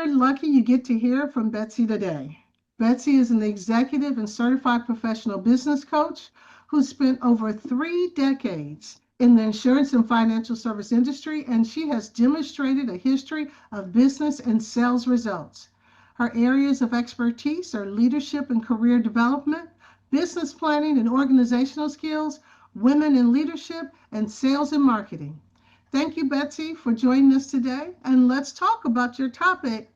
You're lucky you get to hear from Betsy today. Betsy is an executive and certified professional business coach who spent over 3 decades in the insurance and financial service industry, and she has demonstrated a history of business and sales results. Her areas of expertise are leadership and career development, business planning and organizational skills, women in leadership, and sales and marketing. Thank you, Betsy, for joining us today. And let's talk about your topic,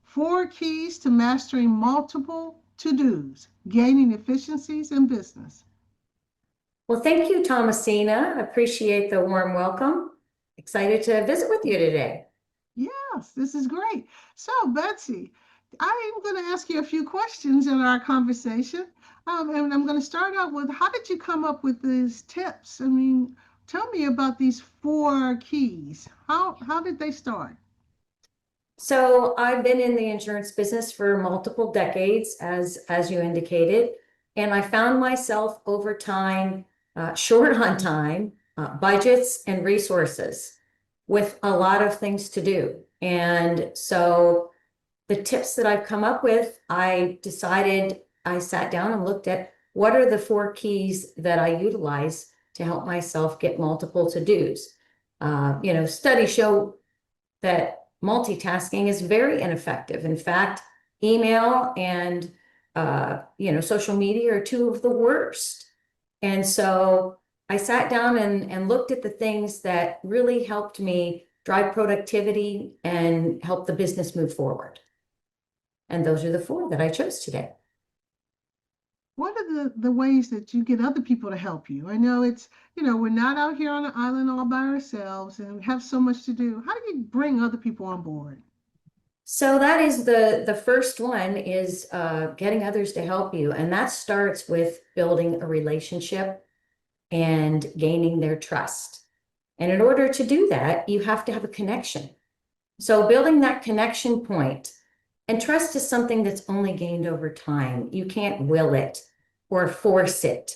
4 keys to mastering multiple to-dos, gaining efficiencies in business. Well, thank you, Thomasina. I appreciate the warm welcome. Excited to visit with you today. Yes, this is great. So, Betsy, I am going to ask you a few questions in our conversation. And I'm going to start out with, how did you come up with these tips? I mean, tell me about these 4 keys. How did they start? So I've been in the insurance business for multiple decades, as you indicated, and I found myself over time short on time, budgets, and resources with a lot of things to do. And so the tips that I've come up with, I sat down and looked at what are the 4 keys that I utilize to help myself get multiple to-dos. Studies show that multitasking is very ineffective. In fact, email and social media are 2 of the worst. And so I sat down and looked at the things that really helped me drive productivity and help the business move forward. And those are the 4 that I chose today. What are the ways that you get other people to help you? I know we're not out here on an island all by ourselves and we have so much to do. How do you bring other people on board? So that is the first one is getting others to help you. And that starts with building a relationship and gaining their trust. And in order to do that, you have to have a connection. So building that connection point, and trust is something that's only gained over time. You can't will it or force it.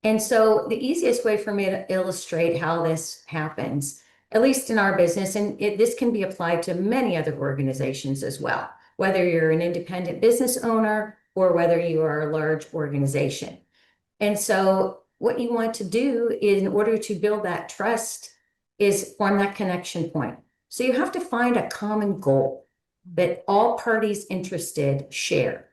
And so the easiest way for me to illustrate how this happens, at least in our business, and this can be applied to many other organizations as well, whether you're an independent business owner or whether you are a large organization. And so what you want to do in order to build that trust is form that connection point. So you have to find a common goal that all parties interested share.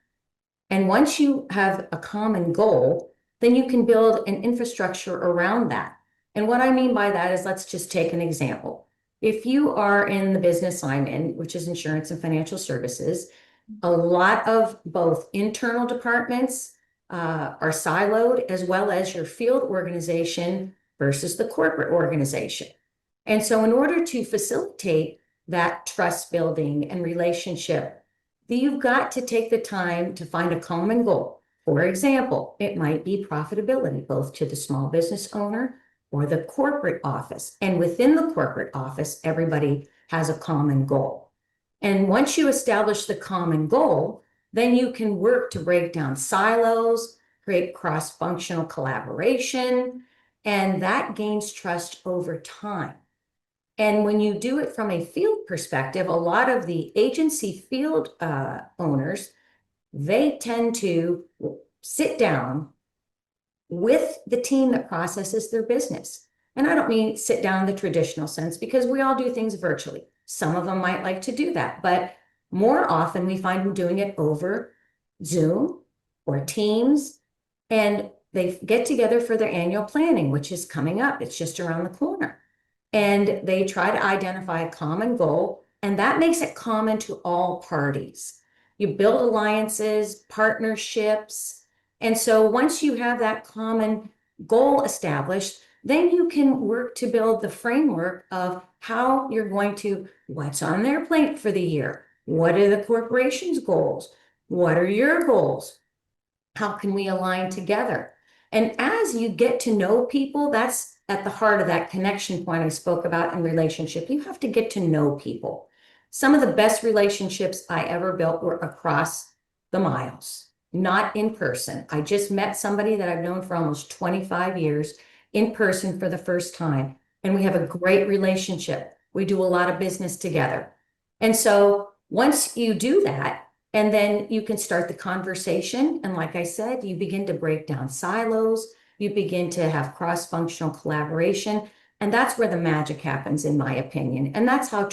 And once you have a common goal, then you can build an infrastructure around that. And what I mean by that is, let's just take an example. If you are in the business I'm in, which is insurance and financial services, a lot of both internal departments are siloed, as well as your field organization versus the corporate organization. And so in order to facilitate that trust building and relationship, you've got to take the time to find a common goal. For example, it might be profitability, both to the small business owner or the corporate office. And within the corporate office, everybody has a common goal. And once you establish the common goal, then you can work to break down silos, create cross-functional collaboration, and that gains trust over time. And when you do it from a field perspective, a lot of the agency field owners, they tend to sit down with the team that processes their business. And I don't mean sit down in the traditional sense, because we all do things virtually. Some of them might like to do that, but more often we find them doing it over Zoom or Teams, and they get together for their annual planning, which is coming up. It's just around the corner. And they try to identify a common goal, and that makes it common to all parties. You build alliances, partnerships, and so once you have that common goal established, then you can work to build the framework of how you're going to, what's on their plate for the year? What are the corporation's goals? What are your goals? How can we align together? And as you get to know people, that's at the heart of that connection point I spoke about in relationship. You have to get to know people. Some of the best relationships I ever built were across the miles, not in person. I just met somebody that I've known for almost 25 years in person for the first time, and we have a great relationship. We do a lot of business together. And so Once you do that, and then you can start the conversation. And like I said, you begin to break down silos, you begin to have cross-functional collaboration. And that's where the magic happens, in my opinion. And that's how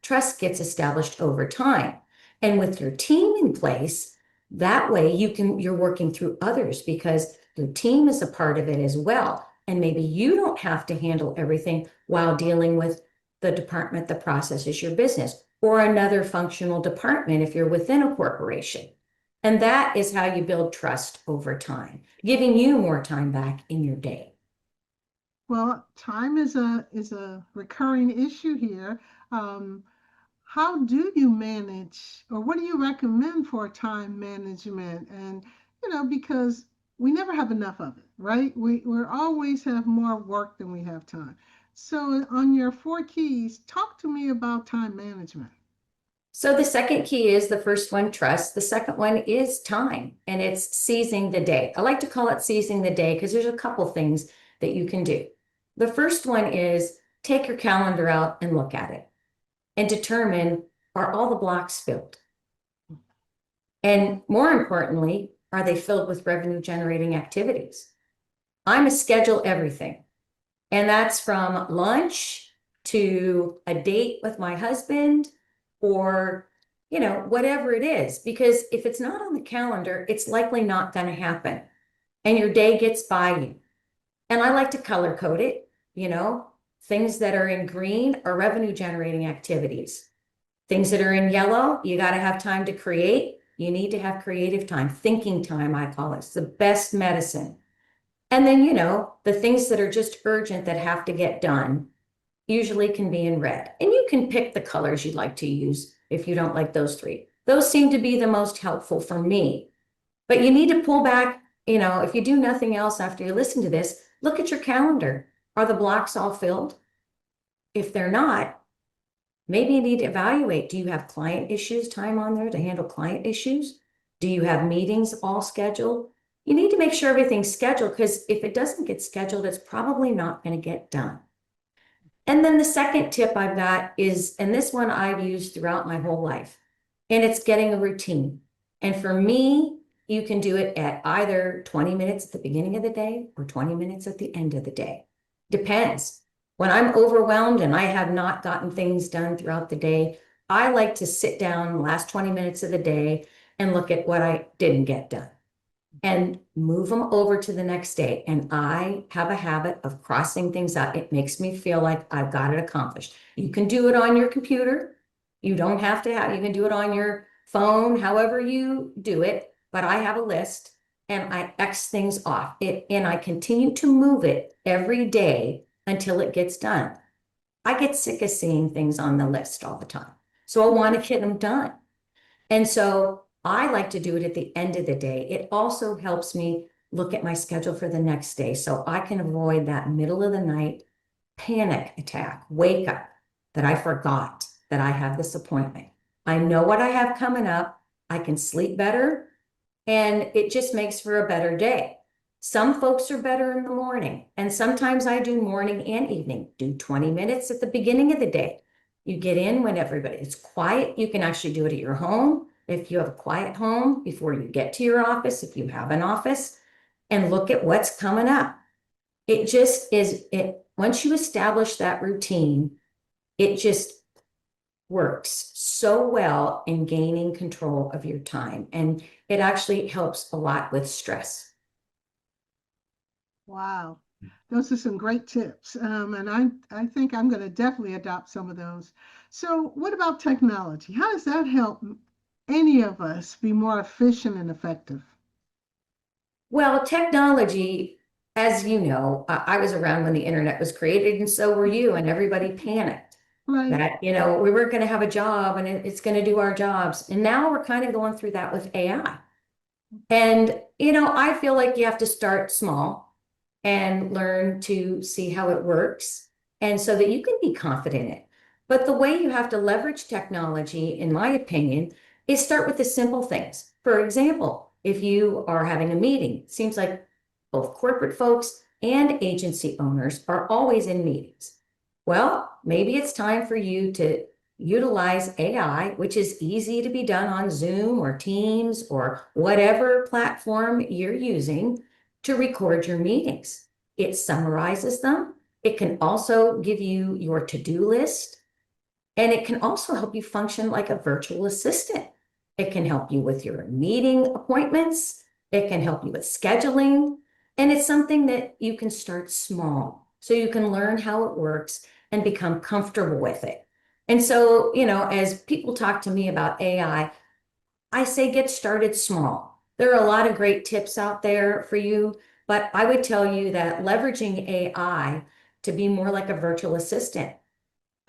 trust gets established over time. And with your team in place, that way you're working through others because your team is a part of it as well. And maybe you don't have to handle everything while dealing with the department that processes your business or another functional department if you're within a corporation. And that is how you build trust over time, giving you more time back in your day. Well, time is a recurring issue here. Um, how do you manage, or what do you recommend for time management? And because we never have enough of it, right? We always have more work than we have time. So, on your four keys, talk to me about time management. So the second key is the first one, trust. The second one is time, and it's seizing the day. I like to call it seizing the day because there's a couple things that you can do. The first one is take your calendar out and look at it and determine, are all the blocks filled? And more importantly, are they filled with revenue generating activities? I'm a schedule everything. And that's from lunch to a date with my husband or, whatever it is. Because if it's not on the calendar, it's likely not going to happen. And your day gets by you. And I like to color code it, things that are in green are revenue generating activities. Things that are in yellow, you got to have time to create. You need to have creative time, thinking time, I call it. It's the best medicine. And then, the things that are just urgent that have to get done usually can be in red. And you can pick the colors you'd like to use if you don't like those three. Those seem to be the most helpful for me. But you need to pull back, if you do nothing else after you listen to this, look at your calendar. Are the blocks all filled? If they're not, maybe you need to evaluate. Do you have client issues time on there to handle client issues? Do you have meetings all scheduled? You need to make sure everything's scheduled because if it doesn't get scheduled, it's probably not going to get done. And then the second tip I've got is, and this one I've used throughout my whole life, and it's getting a routine. And for me, you can do it at either 20 minutes at the beginning of the day or 20 minutes at the end of the day. Depends. When I'm overwhelmed and I have not gotten things done throughout the day, I like to sit down the last 20 minutes of the day and look at what I didn't get done and move them over to the next day. And I have a habit of crossing things out. It makes me feel like I've got it accomplished. You can do it on your computer. You don't have to have, you can do it on your phone, however you do it. But I have a list and I X things off it, and I continue to move it every day until it gets done. I get sick of seeing things on the list all the time. So I want to get them done. And so I like to do it at the end of the day. It also helps me look at my schedule for the next day so I can avoid that middle of the night panic attack, wake up that I forgot that I have this appointment. I know what I have coming up. I can sleep better, and it just makes for a better day. Some folks are better in the morning, and sometimes I do morning and evening. Do 20 minutes at the beginning of the day. You get in when it's quiet. You can actually do it at your home if you have a quiet home before you get to your office, if you have an office, and look at what's coming up. It just is it. Once you establish that routine, it just works so well in gaining control of your time. And it actually helps a lot with stress. Wow, those are some great tips. And I think I'm going to definitely adopt some of those. So, what about technology? How does that help any of us be more efficient and effective? Well, technology, as you know, I was around when the internet was created, and so were you, and everybody panicked Right. that, we weren't going to have a job and it's going to do our jobs. And now we're kind of going through that with AI. And, I feel like you have to start small and learn to see how it works and so that you can be confident in it. But the way you have to leverage technology, in my opinion, is start with the simple things. For example, if you are having a meeting, it seems like both corporate folks and agency owners are always in meetings. Well, maybe it's time for you to utilize AI, which is easy to be done on Zoom or Teams or whatever platform you're using to record your meetings. It summarizes them. It can also give you your to-do list, and it can also help you function like a virtual assistant. It can help you with your meeting appointments. It can help you with scheduling. And it's something that you can start small so you can learn how it works and become comfortable with it. And so, as people talk to me about AI, I say get started small. There are a lot of great tips out there for you, but I would tell you that leveraging AI to be more like a virtual assistant.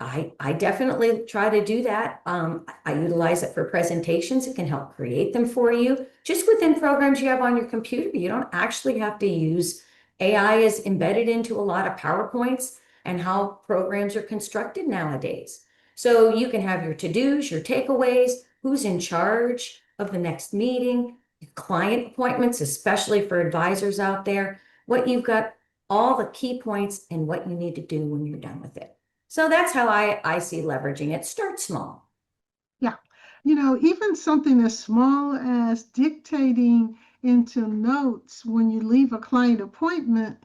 I definitely try to do that. I utilize it for presentations. It can help create them for you just within programs you have on your computer. You don't actually have to use AI is embedded into a lot of PowerPoints and how programs are constructed nowadays. So you can have your to-dos, your takeaways, who's in charge of the next meeting, client appointments, especially for advisors out there, what you've got, all the key points and what you need to do when you're done with it. So that's how I see leveraging it. Start small. Yeah. Even something as small as dictating into notes when you leave a client appointment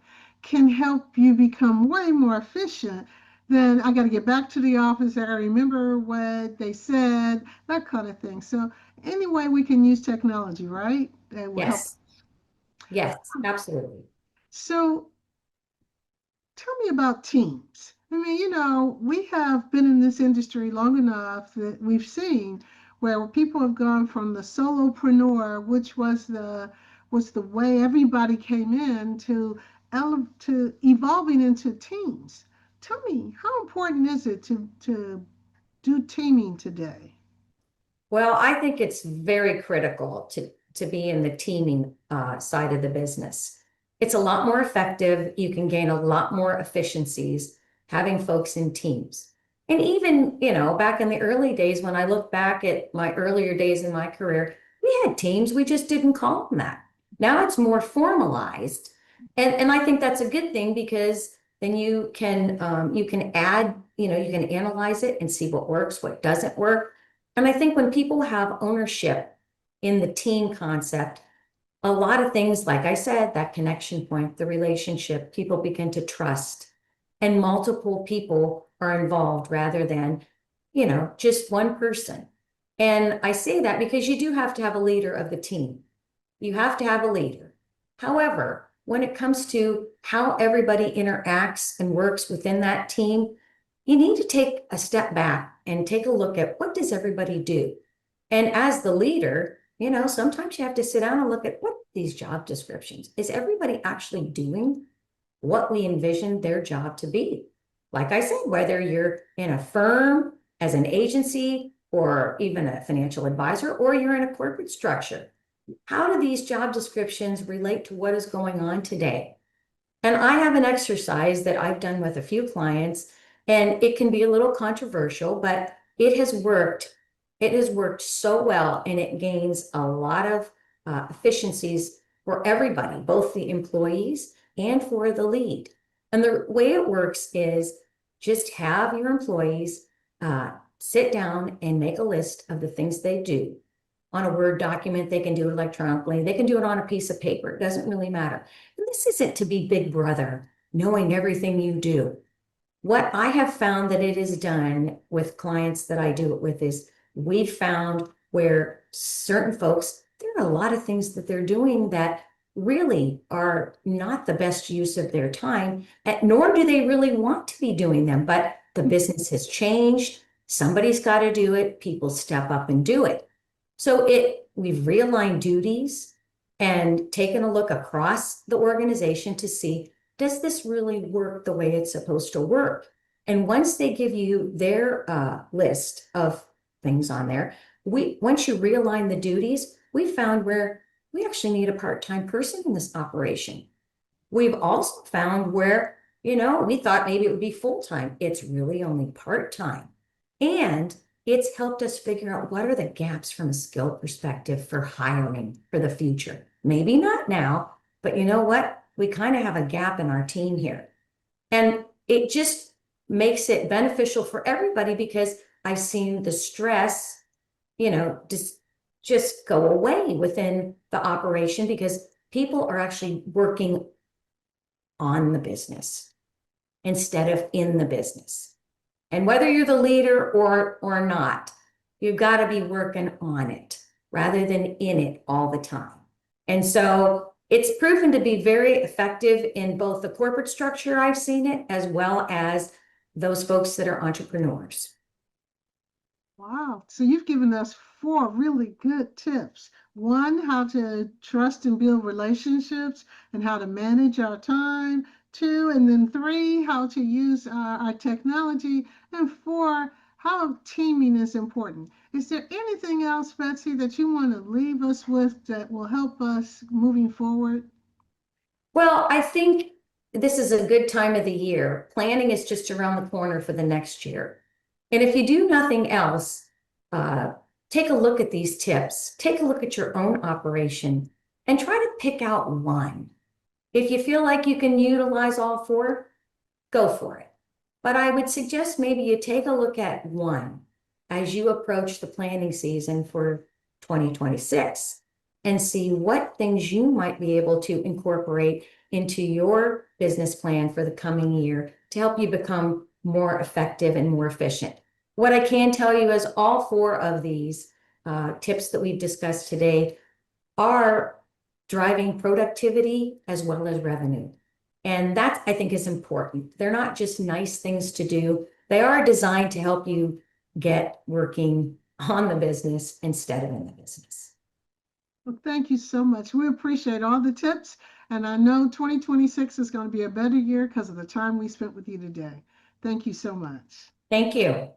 can help you become way more efficient than I got to get back to the office. I got to remember what they said, that kind of thing. So, any way we can use technology, right? That will help. Yes, yes, absolutely. So, tell me about teams. I mean, we have been in this industry long enough that we've seen where people have gone from the solopreneur, which was the way everybody came in, to evolving into teams. Tell me, how important is it to do teaming today? Well, I think it's very critical to be in the teaming side of the business. It's a lot more effective. You can gain a lot more efficiencies having folks in teams. And even, back in the early days, when I look back at my earlier days in my career, we had teams, we just didn't call them that. Now it's more formalized. And I think that's a good thing because then you can add, you can analyze it and see what works, what doesn't work. And I think when people have ownership in the team concept, a lot of things, like I said, that connection point, the relationship, people begin to trust, and multiple people are involved rather than, just one person. And I say that because you do have to have a leader of the team. You have to have a leader. However, when it comes to how everybody interacts and works within that team, you need to take a step back and take a look at what does everybody do? And as the leader, sometimes you have to sit down and look at what these job descriptions. Is everybody actually doing what we envisioned their job to be? Like I said, whether you're in a firm, as an agency, or even a financial advisor, or you're in a corporate structure, how do these job descriptions relate to what is going on today? And I have an exercise that I've done with a few clients, and it can be a little controversial, but it has worked. It has worked so well, and it gains a lot of efficiencies for everybody, both the employees and for the lead. And the way it works is just have your employees sit down and make a list of the things they do on a Word document. They can do it electronically. They can do it on a piece of paper. It doesn't really matter. And this isn't to be Big Brother, knowing everything you do. What I have found that it is done with clients that I do it with is we've found where certain folks, there are a lot of things that they're doing that really are not the best use of their time, nor do they really want to be doing them. But the business has changed. Somebody's got to do it. People step up and do it. So we've realigned duties and taken a look across the organization to see, does this really work the way it's supposed to work? And once they give you their list of things on there, once you realign the duties, we found where we actually need a part-time person in this operation. We've also found where, we thought maybe it would be full-time. It's really only part-time. And it's helped us figure out what are the gaps from a skill perspective for hiring for the future. Maybe not now, but you know what? We kind of have a gap in our team here. And it just makes it beneficial for everybody because I've seen the stress, just go away within the operation because people are actually working on the business instead of in the business. And whether you're the leader or not, you've got to be working on it rather than in it all the time. And so it's proven to be very effective in both the corporate structure, I've seen it, as well as those folks that are entrepreneurs. Wow. So you've given us 4 really good tips. 1, how to trust and build relationships and how to manage our time. 2, and then 3, how to use our technology. And 4, how teaming is important. Is there anything else, Betsy, that you want to leave us with that will help us moving forward? Well, I think this is a good time of the year. Planning is just around the corner for the next year. And if you do nothing else, uh, take a look at these tips, take a look at your own operation, and try to pick out one. If you feel like you can utilize all 4, go for it. But I would suggest maybe you take a look at one as you approach the planning season for 2026 and see what things you might be able to incorporate into your business plan for the coming year to help you become more effective and more efficient. What I can tell you is all 4 of these tips that we've discussed today are driving productivity as well as revenue. And that, I think, is important. They're not just nice things to do. They are designed to help you get working on the business instead of in the business. Well, thank you so much. We appreciate all the tips. And I know 2026 is going to be a better year because of the time we spent with you today. Thank you so much. Thank you.